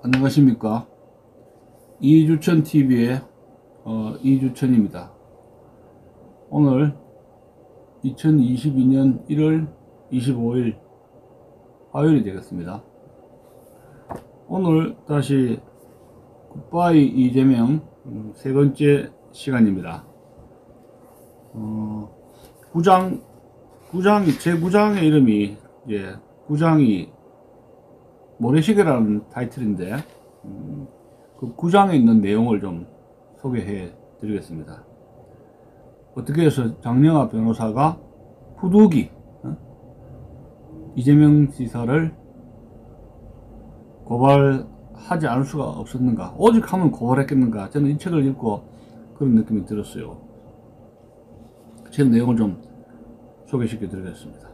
안녕하십니까. 이주천TV의 이주천입니다. 오늘 2022년 1월 25일 화요일이 되겠습니다. 오늘 다시 굿바이 이재명 세 번째 시간입니다. 제 구장의 이름이 구장이 모래시계라는 타이틀인데 그 구장에 있는 내용을 좀 소개해 드리겠습니다. 어떻게 해서 장영하 변호사가 후두기 이재명 지사를 고발하지 않을 수가 없었는가, 오직 하면 고발했겠는가. 저는 이 책을 읽고 그런 느낌이 들었어요. 제 내용을 좀 소개시켜 드리겠습니다.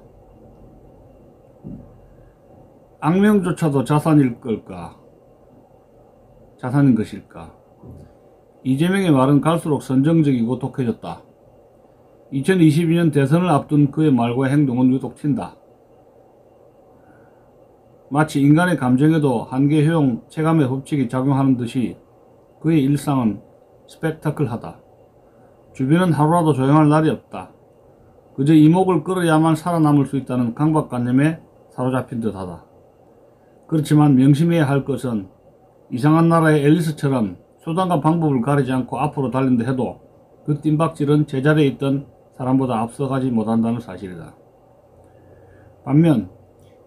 악명조차도 자산인 것일까? 이재명의 말은 갈수록 선정적이고 독해졌다. 2022년 대선을 앞둔 그의 말과 행동은 유독 튄다. 마치 인간의 감정에도 한계 효용 체감의 법칙이 작용하는 듯이 그의 일상은 스펙타클하다. 주변은 하루라도 조용할 날이 없다. 그저 이목을 끌어야만 살아남을 수 있다는 강박관념에 사로잡힌 듯하다. 그렇지만 명심해야 할 것은 이상한 나라의 앨리스처럼 수단과 방법을 가리지 않고 앞으로 달린다 해도 그 뜀박질은 제자리에 있던 사람보다 앞서가지 못한다는 사실이다. 반면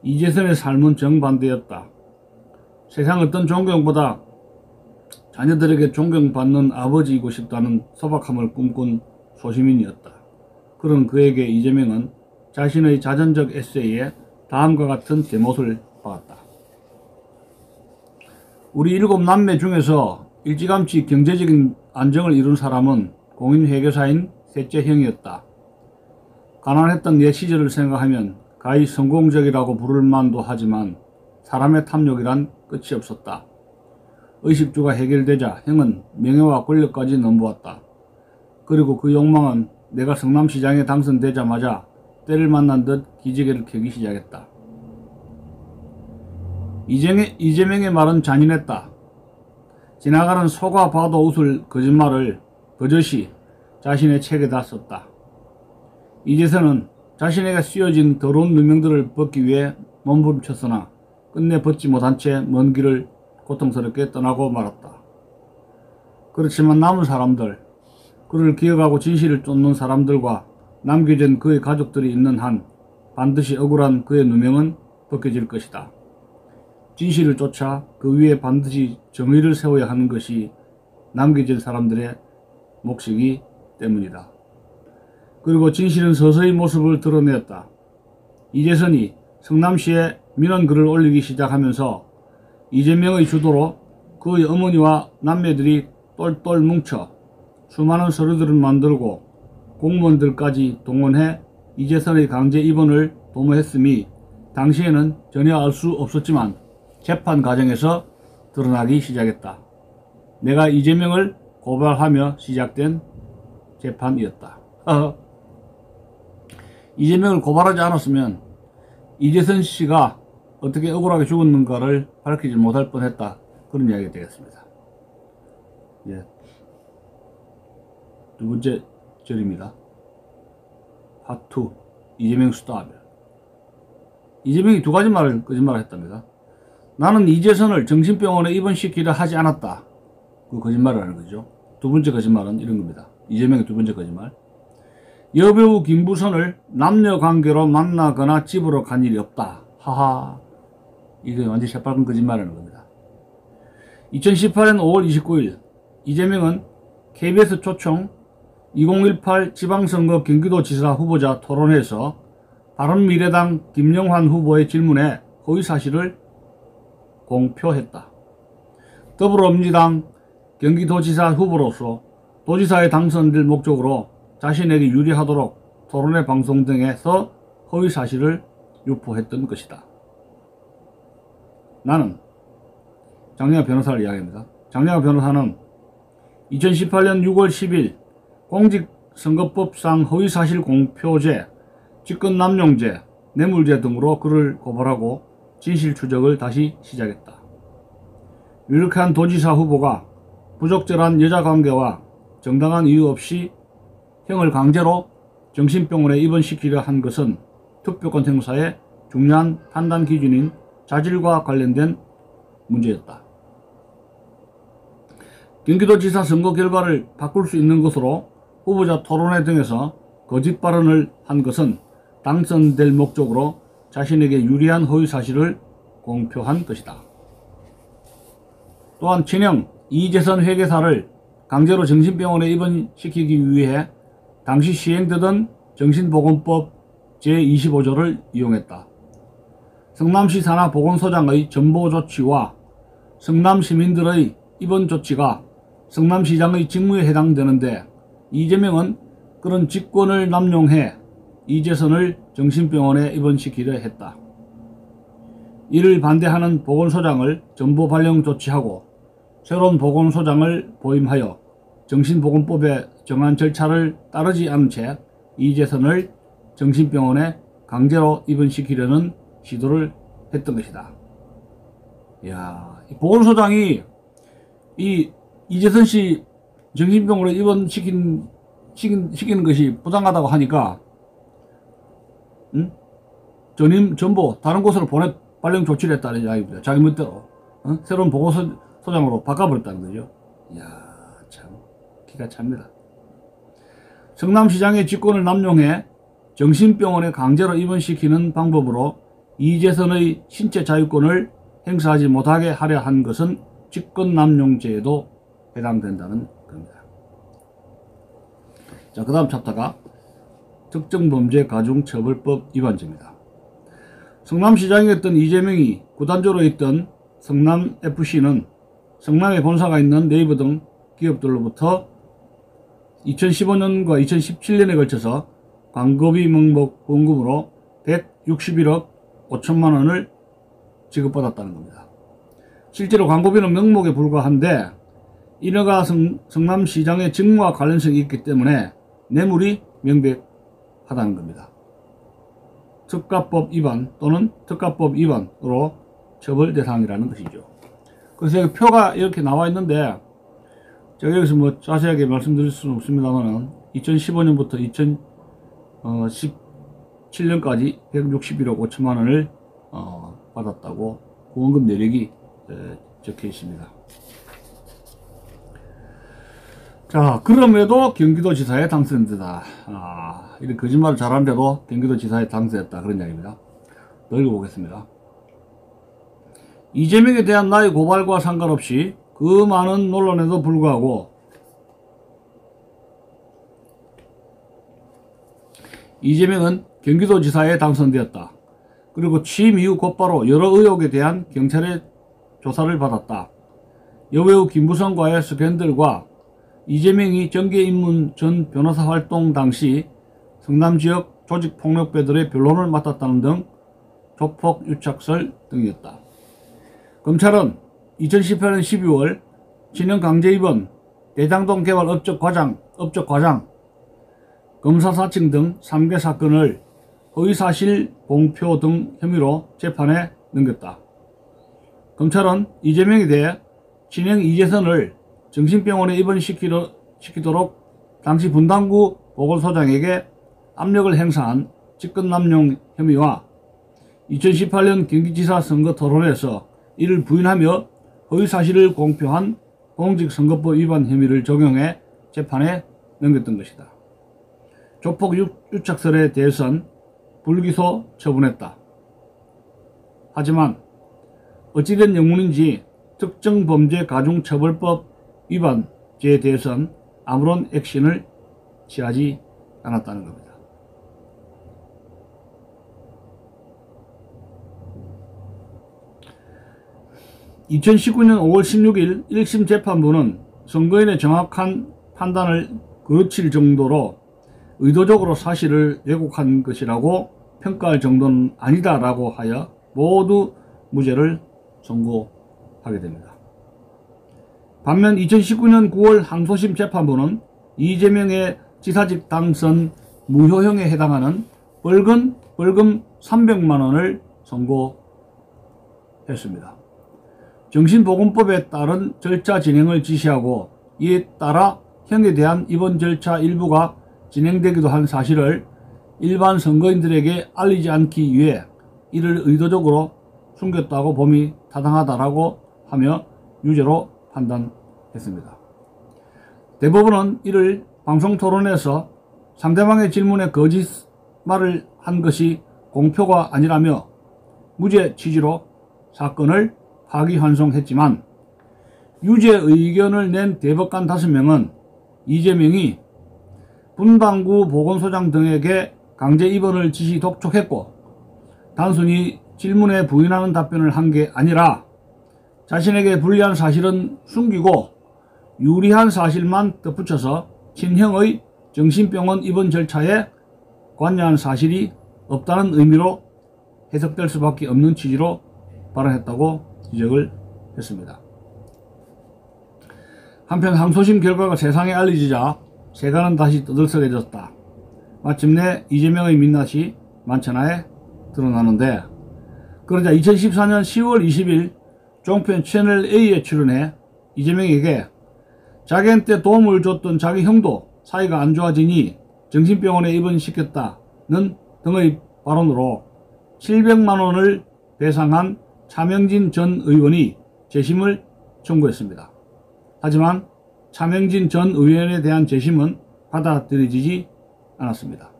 이재선의 삶은 정반대였다. 세상 어떤 존경보다 자녀들에게 존경받는 아버지이고 싶다는 소박함을 꿈꾼 소시민이었다. 그런 그에게 이재명은 자신의 자전적 에세이에 다음과 같은 대못을 박았다. 우리 7남매 중에서 일찌감치 경제적인 안정을 이룬 사람은 공인회계사인 셋째 형이었다. 가난했던 옛 시절을 생각하면 가히 성공적이라고 부를 만도 하지만 사람의 탐욕이란 끝이 없었다. 의식주가 해결되자 형은 명예와 권력까지 넘보았다. 그리고 그 욕망은 내가 성남시장에 당선되자마자 때를 만난 듯 기지개를 켜기 시작했다. 이재명의 말은 잔인했다. 지나가는 소가 봐도 웃을 거짓말을 버젓이 자신의 책에다 썼다. 이재선은 자신에게 씌워진 더러운 누명들을 벗기 위해 몸부림쳤으나 끝내 벗지 못한 채 먼 길을 고통스럽게 떠나고 말았다. 그렇지만 남은 사람들, 그를 기억하고 진실을 쫓는 사람들과 남겨진 그의 가족들이 있는 한 반드시 억울한 그의 누명은 벗겨질 것이다. 진실을 쫓아 그 위에 반드시 정의를 세워야 하는 것이 남겨진 사람들의 몫이기 때문이다. 그리고 진실은 서서히 모습을 드러내었다. 이재선이 성남시에 민원글을 올리기 시작하면서 이재명의 주도로 그의 어머니와 남매들이 똘똘 뭉쳐 수많은 서류들을 만들고 공무원들까지 동원해 이재선의 강제 입원을 도모했음이 당시에는 전혀 알 수 없었지만 재판 과정에서 드러나기 시작했다. 내가 이재명을 고발하며 시작된 재판이었다. 이재명을 고발하지 않았으면 이재선 씨가 어떻게 억울하게 죽었는가를 밝히지 못할 뻔했다. 그런 이야기가 되겠습니다. 두 번째 절입니다. 파트 2 이재명 수다하며 이재명이 두 가지 거짓말을 했답니다. 나는 이재선을 정신병원에 입원시키려 하지 않았다. 그 거짓말을 하는 거죠. 두 번째 거짓말은 이런 겁니다. 이재명의 두 번째 거짓말. 여배우 김부선을 남녀관계로 만나거나 집으로 간 일이 없다. 하하. 이게 완전 새빨간 거짓말이라는 겁니다. 2018년 5월 29일 이재명은 KBS 초청 2018 지방선거 경기도지사 후보자 토론회에서 바른미래당 김영환 후보의 질문에 허위사실을 공표했다. 더불어민주당 경기도지사 후보로서 도지사에 당선될 목적으로 자신에게 유리하도록 토론회 방송 등에서 허위사실을 유포했던 것이다. 나는 장영하 변호사를 이야기합니다. 장영하 변호사는 2018년 6월 10일 공직선거법상 허위사실 공표죄, 직권남용죄, 뇌물죄 등으로 그를 고발하고 진실 추적을 다시 시작했다. 유력한 도지사 후보가 부적절한 여자관계와 정당한 이유 없이 형을 강제로 정신병원에 입원시키려 한 것은 투표권 행사의 중요한 판단 기준인 자질과 관련된 문제였다. 경기도지사 선거 결과를 바꿀 수 있는 것으로 후보자 토론회 등에서 거짓 발언을 한 것은 당선될 목적으로 자신에게 유리한 허위사실을 공표한 것이다. 또한 친형 이재선 회계사를 강제로 정신병원에 입원시키기 위해 당시 시행되던 정신보건법 제25조를 이용했다. 성남시 산하보건소장의 전보조치와 성남시민들의 입원조치가 성남시장의 직무에 해당되는데 이재명은 그런 직권을 남용해 이재선을 정신병원에 입원시키려 했다. 이를 반대하는 보건소장을 전보 발령 조치하고 새로운 보건소장을 보임하여 정신보건법에 정한 절차를 따르지 않은 채 이재선을 정신병원에 강제로 입원시키려는 시도를 했던 것이다. 이야, 보건소장이 이 이재선 씨 정신병원에 입원시키는 것이 부당하다고 하니까 전임 전보 다른 곳으로 발령 조치를 했다는 이야기입니다. 자기 멋대로 새로운 보건소장으로 바꿔버렸다는 거죠. 이야, 참 기가 찹니다. 성남시장의 직권을 남용해 정신병원에 강제로 입원시키는 방법으로 이재선의 신체 자유권을 행사하지 못하게 하려 한 것은 직권남용죄에도 해당된다는 겁니다. 자, 그 다음 챕터가 특정범죄 가중처벌법 위반죄입니다. 성남시장이었던 이재명이 구단주로 있던 성남FC는 성남에 본사가 있는 네이버 등 기업들로부터 2015년과 2017년에 걸쳐서 광고비 명목 후원금으로 161억 5천만 원을 지급받았다는 겁니다. 실제로 광고비는 명목에 불과한데 이너가 성남시장의 직무와 관련성이 있기 때문에 뇌물이 명백하다는 겁니다. 특가법 위반 또는 특가법 위반으로 처벌 대상이라는 것이죠. 그래서 여기 표가 이렇게 나와 있는데 제가 여기서 뭐 자세하게 말씀드릴 수는 없습니다만 2015년부터 2017년까지 161억 5천만 원을 받았다고 후원금 내역이 적혀 있습니다. 자, 그럼에도 경기도지사에 당선되다. 이런 거짓말을 잘하는데도 경기도지사에 당선됐다. 그런 이야기입니다. 더 읽어보겠습니다. 이재명에 대한 나의 고발과 상관없이 그 많은 논란에도 불구하고 이재명은 경기도지사에 당선되었다. 그리고 취임 이후 곧바로 여러 의혹에 대한 경찰의 조사를 받았다. 여배우 김부성과의 스캔들과 이재명이 정계입문 전 변호사 활동 당시 성남지역 조직폭력배들의 변론을 맡았다는 등 조폭 유착설 등이었다. 검찰은 2018년 12월 친형 강제 입원, 대장동 개발 업적 과장, 검사 사칭 등 3개 사건을 허위사실 공표 등 혐의로 재판에 넘겼다. 검찰은 이재명에 대해 친형 이재선을 정신병원에 입원시키도록 당시 분당구 보건소장에게 압력을 행사한 직권남용 혐의와 2018년 경기지사 선거 토론에서 이를 부인하며 허위사실을 공표한 공직선거법 위반 혐의를 적용해 재판에 넘겼던 것이다. 조폭 유착설에 대해선 불기소 처분했다. 하지만 어찌된 영문인지 특정범죄 가중처벌법 위반죄에 대해선 아무런 액션을 취하지 않았다는 겁니다. (2019년 5월 16일) 1심 재판부는 선거인의 정확한 판단을 거칠 정도로 의도적으로 사실을 왜곡한 것이라고 평가할 정도는 아니다라고 하여 모두 무죄를 선고하게 됩니다. 반면 2019년 9월 항소심 재판부는 이재명의 지사직 당선 무효형에 해당하는 벌금 300만 원을 선고했습니다. 정신보건법에 따른 절차 진행을 지시하고 이에 따라 형에 대한 입원 절차 일부가 진행되기도 한 사실을 일반 선거인들에게 알리지 않기 위해 이를 의도적으로 숨겼다고 봄이 타당하다라고 하며 유죄로 판단했습니다. 대법원은 이를 방송토론에서 상대방의 질문에 거짓말을 한 것이 공표가 아니라며 무죄 취지로 사건을 파기환송했지만 유죄 의견을 낸 대법관 5명은 이재명이 분당구 보건소장 등에게 강제 입원을 지시 독촉했고 단순히 질문에 부인하는 답변을 한 게 아니라 자신에게 불리한 사실은 숨기고 유리한 사실만 덧붙여서 친형의 정신병원 입원 절차에 관여한 사실이 없다는 의미로 해석될 수밖에 없는 취지로 발언했다고 지적을 했습니다. 한편 항소심 결과가 세상에 알려지자 세간은 다시 떠들썩해졌다. 마침내 이재명의 민낯이 만천하에 드러나는데, 그러자 2014년 10월 20일 종편 채널A에 출연해 이재명에게 자기한테 도움을 줬던 자기 형도 사이가 안 좋아지니 정신병원에 입원시켰다는 등의 발언으로 700만원을 배상한 차명진 전 의원이 재심을 청구했습니다. 하지만 차명진 전 의원에 대한 재심은 받아들여지지 않았습니다.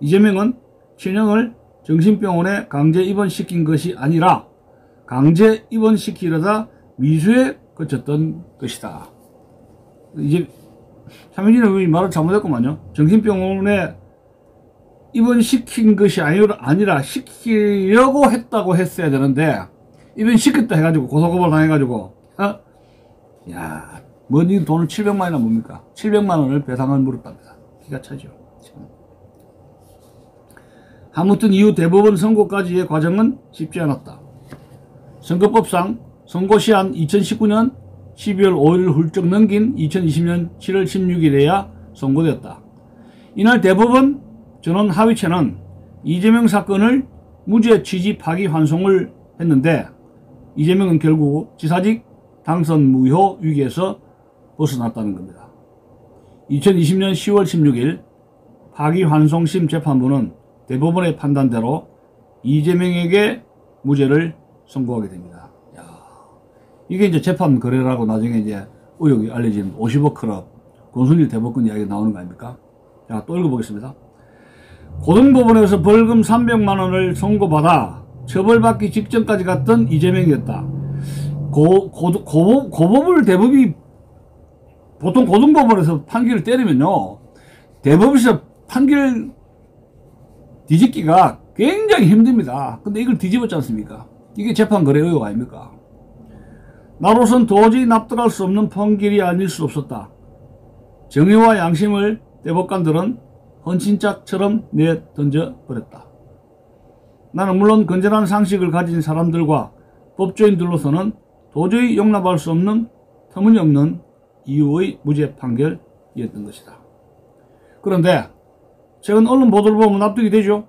이재명은 친형을 정신병원에 강제 입원시킨 것이 아니라 강제 입원시키려다 미수에 그쳤던 것이다. 이제 차명진 의원이 말을 잘못했구만요. 정신병원에 입원시킨 것이 아니라 시키려고 했다고 했어야 되는데 입원시켰다 해가지고 고소고발 당해가지고 야, 뭐니 돈을 700만이나 뭡니까? 700만원을 배상을 물었답니다. 기가 차죠. 아무튼 이후 대법원 선고까지의 과정은 쉽지 않았다. 선거법상 선고시한 2019년 12월 5일을 훌쩍 넘긴 2020년 7월 16일에야 선고되었다. 이날 대법원 전원합의체는 이재명 사건을 무죄 취지 파기환송을 했는데 이재명은 결국 지사직 당선 무효 위기에서 벗어났다는 겁니다. 2020년 10월 16일 파기환송심 재판부는 대법원의 판단대로 이재명에게 무죄를 선고하게 됩니다. 야, 이게 이제 재판 거래라고 나중에 이제 의혹이 알려진 50억 클럽 권순일 대법관 이야기 나오는 거 아닙니까? 자, 또 읽어보겠습니다. 고등법원에서 벌금 300만원을 선고받아 처벌받기 직전까지 갔던 이재명이었다. 고법을 대법이 보통 고등법원에서 판결을 때리면요, 대법에서 판결 뒤집기가 굉장히 힘듭니다. 근데 이걸 뒤집었지 않습니까? 이게 재판 거래 의혹 아닙니까? 나로선 도저히 납득할 수 없는 판결이 아닐 수 없었다. 정의와 양심을 대법관들은 헌신짝처럼 내던져 버렸다. 나는 물론 건전한 상식을 가진 사람들과 법조인들로서는 도저히 용납할 수 없는 터무니없는 이유의 무죄 판결이었던 것이다. 그런데 최근 언론 보도를 보면 납득이 되죠.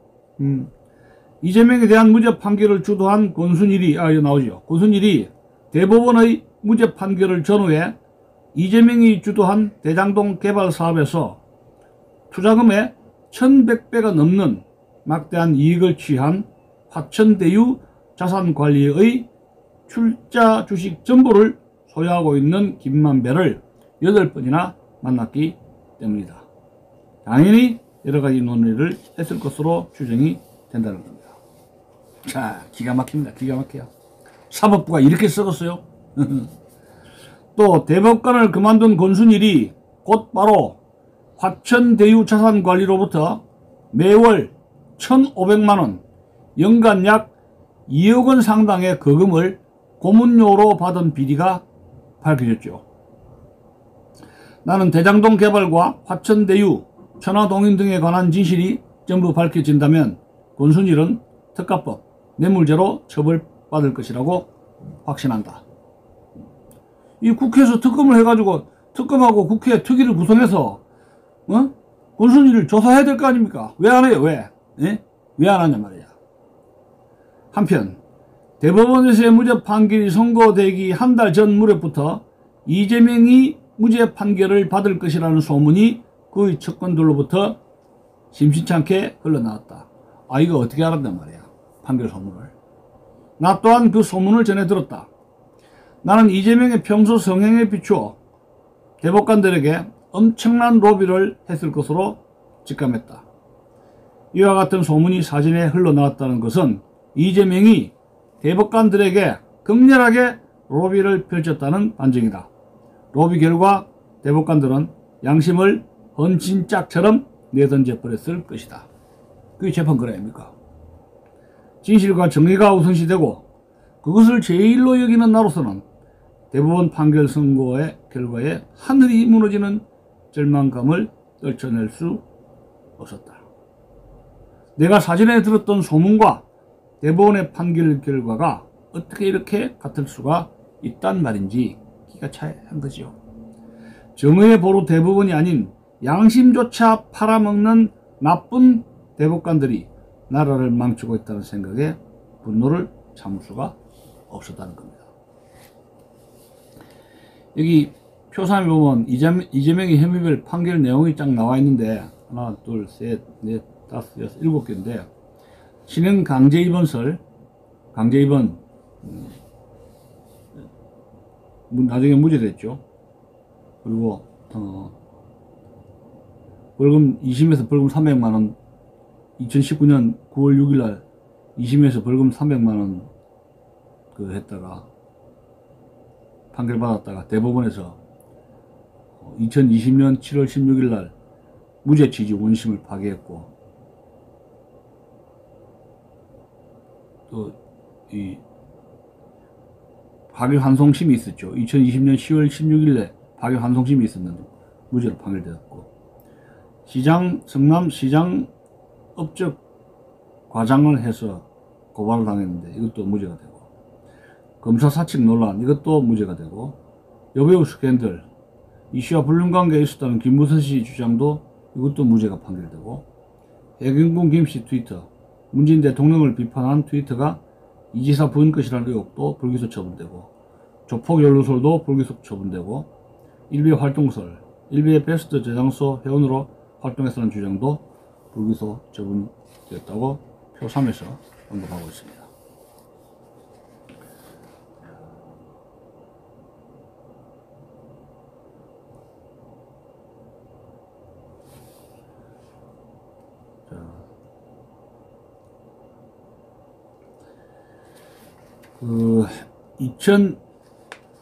이재명에 대한 무죄 판결을 주도한 권순일이 나오죠. 권순일이 대법원의 무죄 판결을 전후해 이재명이 주도한 대장동 개발 사업에서 투자금의 1100배가 넘는 막대한 이익을 취한 화천대유 자산관리의 출자 주식 전부를 소유하고 있는 김만배를 8번이나 만났기 때문이다. 당연히 여러가지 논의를 했을 것으로 추정이 된다는 겁니다. 자, 기가 막힙니다. 기가 막혀요. 사법부가 이렇게 썩었어요. 또 대법관을 그만둔 권순일이 곧바로 화천대유 자산관리로부터 매월 1,500만원, 연간 약 2억원 상당의 거금을 고문료로 받은 비리가 밝혀졌죠. 나는 대장동 개발과 화천대유, 천화동인 등에 관한 진실이 전부 밝혀진다면 권순일은 특가법, 뇌물죄로 처벌받을 것이라고 확신한다. 이 국회에서 특검을 해가지고 특검하고 국회 특위를 구성해서 권순일을 조사해야 될 거 아닙니까? 왜 안 해요? 왜? 예? 왜 안 하냐 말이야. 한편 대법원에서의 무죄 판결이 선고되기 한 달 전 무렵부터 이재명이 무죄 판결을 받을 것이라는 소문이 그의 측근들로부터 심심찮게 흘러나왔다. 아, 이거 어떻게 알았단 말이야, 판결 소문을. 나 또한 그 소문을 전해 들었다. 나는 이재명의 평소 성행에 비추어 대법관들에게 엄청난 로비를 했을 것으로 직감했다. 이와 같은 소문이 사전에 흘러나왔다는 것은 이재명이 대법관들에게 극렬하게 로비를 펼쳤다는 반증이다. 로비 결과 대법관들은 양심을 헌신짝처럼 내던져 버렸을 것이다. 그게 재판 거래 아닙니까? 진실과 정의가 우선시되고 그것을 제일로 여기는 나로서는 대법원 판결 선고의 결과에 하늘이 무너지는 절망감을 떨쳐낼 수 없었다. 내가 사전에 들었던 소문과 대법원의 판결 결과가 어떻게 이렇게 같을 수가 있단 말인지 기가 차한 거지요. 정의의 보루 대법원이 아닌 양심조차 팔아먹는 나쁜 대법관들이 나라를 망치고 있다는 생각에 분노를 참을 수가 없었다는 겁니다. 여기 표삼에 보면 이재명의 혐의별 판결 내용이 쫙 나와 있는데 하나, 둘, 셋, 넷, 다섯, 여섯, 일곱 개인데 신형 강제 입원설, 강제 입원 나중에 무죄됐죠. 그리고 벌금 2심에서 벌금 300만원 2019년 9월 6일날 2심에서 벌금 300만원 그 했다가 판결 받았다가 대법원에서 2020년 7월 16일날 무죄 취지 원심을 파기했고 또 이 파기환송심이 있었죠. 2020년 10월 16일에 파기환송심이 있었는데 무죄로 판결되었고 성남시장 업적 과장을 해서 고발을 당했는데 이것도 무죄가 되고 검사 사측 논란 이것도 무죄가 되고 여배우 스캔들 이씨와 불륜관계에 있었다는 김무선 씨 주장도 이것도 무죄가 판결되고 해경군 김씨 트위터 문재인 대통령을 비판한 트위터가 이 지사 부인 것이라는 의혹도 불기소 처분되고 조폭 연루설도 불기소 처분되고 일베 활동설 일베 베스트 저장소 회원으로 활동했다는 주장도 불기소 처분되었다고 표 3에서 언급하고 있습니다.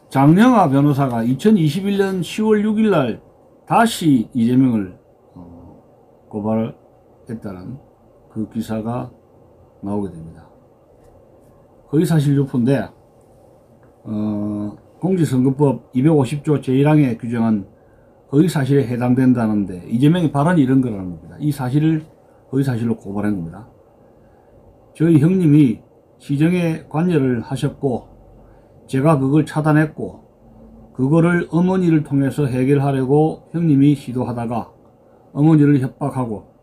장영하 변호사가 2021년 10월 6일날 다시 이재명을 고발했다는 그 기사가 나오게 됩니다. 허위사실 유포인데 공직선거법 250조 제1항에 규정한 허위사실에 해당된다는데 이재명의 발언이 이런 거라는 겁니다. 이 사실을 허위사실로 고발한 겁니다. 저희 형님이 시정에 관여를 하셨고 제가 그걸 차단했고 그거를 어머니를 통해서 해결하려고 형님이 시도하다가 어머니를 협박하고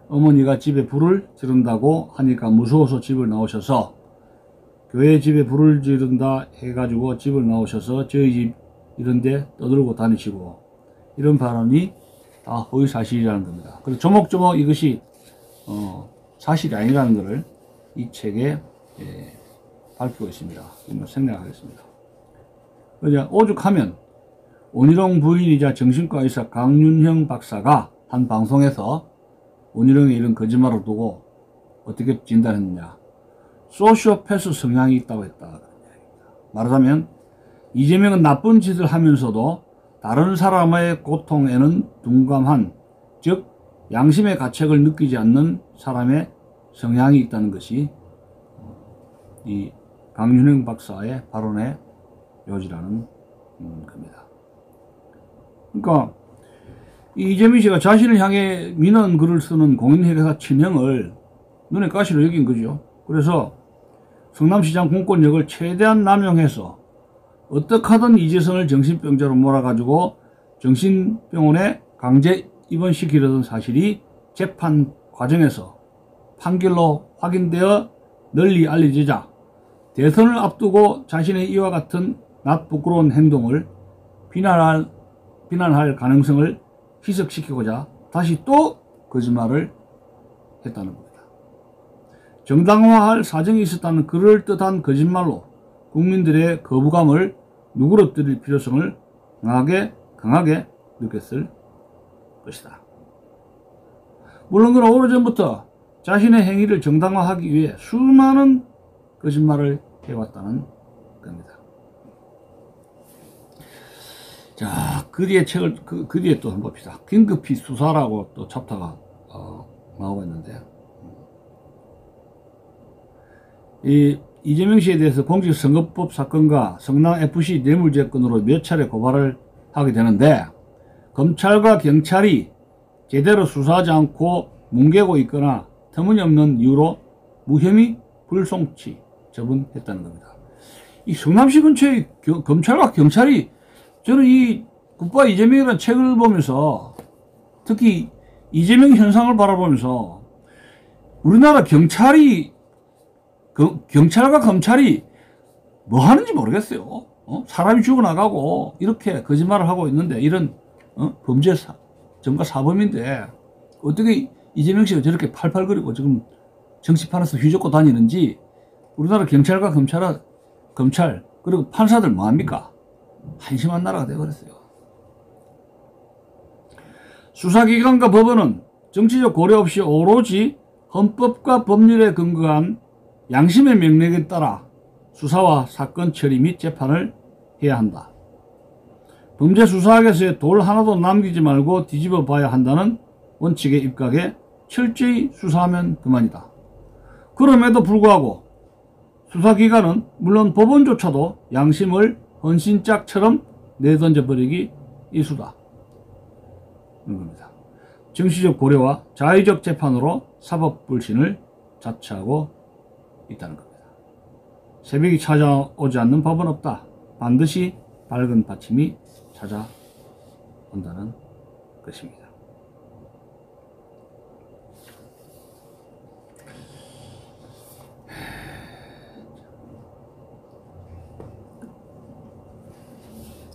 어머니가 집에 불을 지른다고 하니까 무서워서 집을 나오셔서 교회 집에 불을 지른다 해가지고 집을 나오셔서 저희 집 이런데 떠들고 다니시고 이런 발언이 다 허위사실이라는 겁니다. 그래서 조목조목 이것이 사실이 아니라는 것을 이 책에 밝히고 있습니다. 생략하겠습니다. 오죽하면 원희룡 부인이자 정신과 의사 강윤형 박사가 한 방송에서 원희룡의 이런 거짓말을 두고 어떻게 진단했느냐. 소시오패스 성향이 있다고 했다. 말하자면 이재명은 나쁜 짓을 하면서도 다른 사람의 고통에는 둔감한, 즉 양심의 가책을 느끼지 않는 사람의 성향이 있다는 것이 이 강윤형 박사의 발언의 요지라는 겁니다. 그러니까 이재명 씨가 자신을 향해 민원 글을 쓰는 공인회계사 친형을 눈에 가시로 여긴 거죠. 그래서 성남시장 공권력을 최대한 남용해서 어떻게 하든 이재성을 정신병자로 몰아가지고 정신병원에 강제 입원시키려던 사실이 재판 과정에서 판결로 확인되어 널리 알려지자 대선을 앞두고 자신의 이와 같은 낯 부끄러운 행동을 비난할 가능성을 희석시키고자 다시 또 거짓말을 했다는 겁니다. 정당화할 사정이 있었다는 그럴듯한 거짓말로 국민들의 거부감을 누그러뜨릴 필요성을 강하게 느꼈을 것이다. 물론 그는 오래전부터 자신의 행위를 정당화하기 위해 수많은 거짓말을 해왔다는 겁니다. 자, 그 뒤에 책을, 그 뒤에 또 한번 봅시다. 긴급히 수사라고 또 챕터가 나오고 있는데, 이재명 씨에 대해서 공직선거법 사건과 성남FC 뇌물죄 건으로 몇 차례 고발을 하게 되는데, 검찰과 경찰이 제대로 수사하지 않고 뭉개고 있거나 터무니없는 이유로 무혐의 불송치 처분했다는 겁니다. 이 성남시 근처에 검찰과 경찰이, 저는 이 굿바이 이재명이라는 책을 보면서 특히 이재명 현상을 바라보면서 우리나라 경찰과 검찰이 뭐 하는지 모르겠어요. 사람이 죽어나가고 이렇게 거짓말을 하고 있는데 이런 범죄 전과 사범인데 어떻게 이재명 씨가 저렇게 팔팔거리고 지금 정치판에서 휘젓고 다니는지 우리나라 경찰과 검찰 그리고 판사들 뭐합니까? 한심한 나라가 되어버렸어요. 수사기관과 법원은 정치적 고려 없이 오로지 헌법과 법률에 근거한 양심의 명령에 따라 수사와 사건 처리 및 재판을 해야 한다. 범죄 수사학에서의 돌 하나도 남기지 말고 뒤집어 봐야 한다는 원칙에 입각해 철저히 수사하면 그만이다. 그럼에도 불구하고 수사기관은 물론 법원조차도 양심을 헌신짝처럼 내던져버리기 일수다. 겁니다. 정치적 고려와 자의적 재판으로 사법불신을 자처하고 있다는 겁니다. 새벽이 찾아오지 않는 법은 없다. 반드시 밝은 받침이 찾아온다는 것입니다.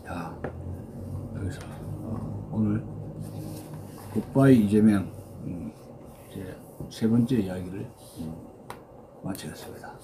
자, 여기서 오늘 굿바이 이재명 제 세 번째 이야기를 마치겠습니다.